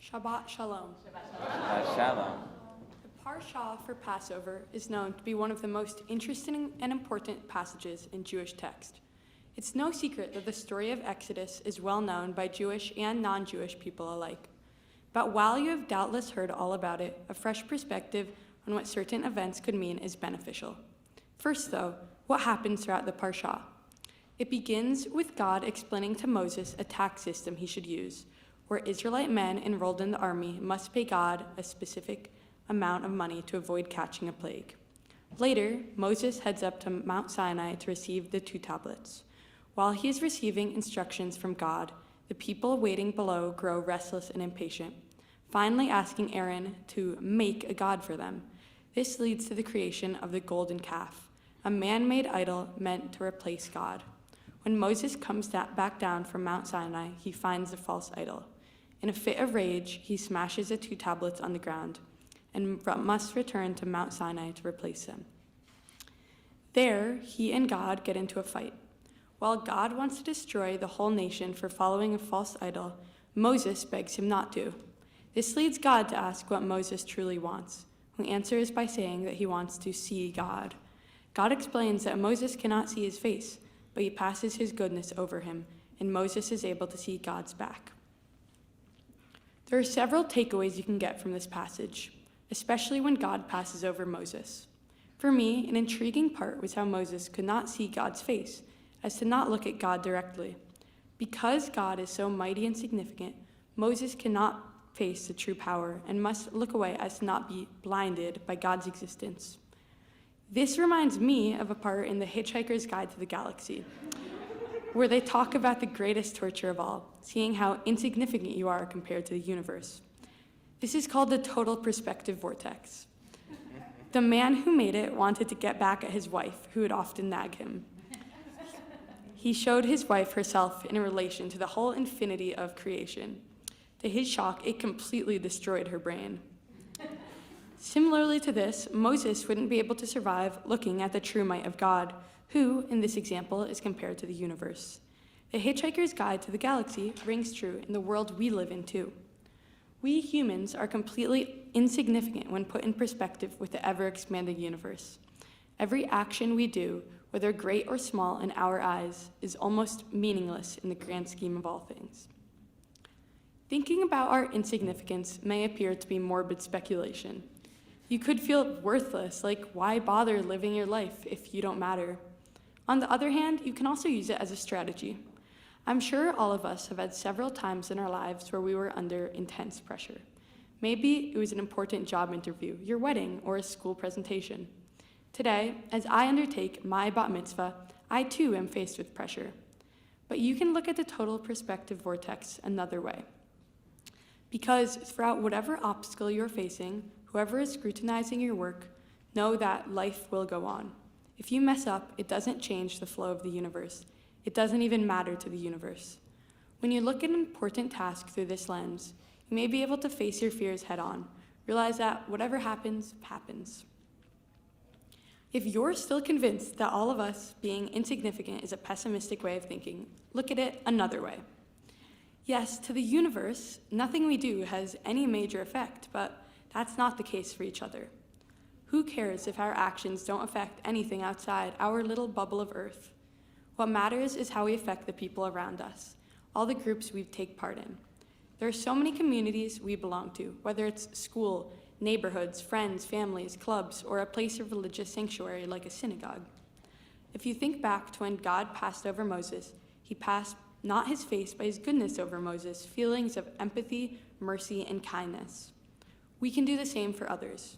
Shabbat Shalom. Shalom. The Parsha for Passover is known to be one of the most interesting and important passages in Jewish text. It's no secret that the story of Exodus is well known by Jewish and non-Jewish people alike. But while you have doubtless heard all about it, a fresh perspective on what certain events could mean is beneficial. First, though, what happens throughout the Parsha? It begins with God explaining to Moses a tax system he should use, where Israelite men enrolled in the army must pay God a specific amount of money to avoid catching a plague. Later, Moses heads up to Mount Sinai to receive the 2 tablets. While he is receiving instructions from God, the people waiting below grow restless and impatient, finally asking Aaron to make a god for them. This leads to the creation of the golden calf, a man-made idol meant to replace God. When Moses comes back down from Mount Sinai, he finds the false idol. In a fit of rage, he smashes the 2 tablets on the ground and must return to Mount Sinai to replace them. There, he and God get into a fight. While God wants to destroy the whole nation for following a false idol, Moses begs him not to. This leads God to ask what Moses truly wants, who answers by saying that he wants to see God. God explains that Moses cannot see his face, but he passes his goodness over him, and Moses is able to see God's back. There are several takeaways you can get from this passage, especially when God passes over Moses. For me, an intriguing part was how Moses could not see God's face, as to not look at God directly. Because God is so mighty and significant, Moses cannot face the true power and must look away as to not be blinded by God's existence. This reminds me of a part in The Hitchhiker's Guide to the Galaxy, where they talk about the greatest torture of all, seeing how insignificant you are compared to the universe. This is called the total perspective vortex. The man who made it wanted to get back at his wife, who would often nag him. He showed his wife herself in relation to the whole infinity of creation. To his shock, it completely destroyed her brain. Similarly to this, Moses wouldn't be able to survive looking at the true might of God, who, in this example, is compared to the universe. The Hitchhiker's Guide to the Galaxy rings true in the world we live in, too. We humans are completely insignificant when put in perspective with the ever-expanding universe. Every action we do, whether great or small in our eyes, is almost meaningless in the grand scheme of all things. Thinking about our insignificance may appear to be morbid speculation. You could feel worthless, like why bother living your life if you don't matter? On the other hand, you can also use it as a strategy. I'm sure all of us have had several times in our lives where we were under intense pressure. Maybe it was an important job interview, your wedding, or a school presentation. Today, as I undertake my bat mitzvah, I too am faced with pressure. But you can look at the total perspective vortex another way. Because throughout whatever obstacle you're facing, whoever is scrutinizing your work, know that life will go on. If you mess up, it doesn't change the flow of the universe. It doesn't even matter to the universe. When you look at an important task through this lens, you may be able to face your fears head on. Realize that whatever happens, happens. If you're still convinced that all of us being insignificant is a pessimistic way of thinking, look at it another way. Yes, to the universe, nothing we do has any major effect, but that's not the case for each other. Who cares if our actions don't affect anything outside our little bubble of Earth? What matters is how we affect the people around us, all the groups we take part in. There are so many communities we belong to, whether it's school, neighborhoods, friends, families, clubs, or a place of religious sanctuary like a synagogue. If you think back to when God passed over Moses, he passed not his face, but his goodness over Moses, feelings of empathy, mercy, and kindness. We can do the same for others.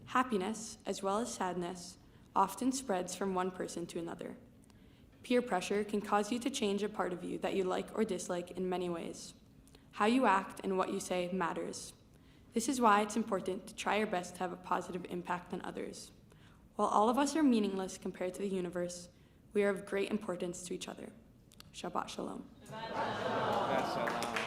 Happiness, as well as sadness, often spreads from one person to another. Peer pressure can cause you to change a part of you that you like or dislike in many ways. How you act and what you say matters. This is why it's important to try your best to have a positive impact on others. While all of us are meaningless compared to the universe, we are of great importance to each other. Shabbat Shalom. Shabbat Shalom.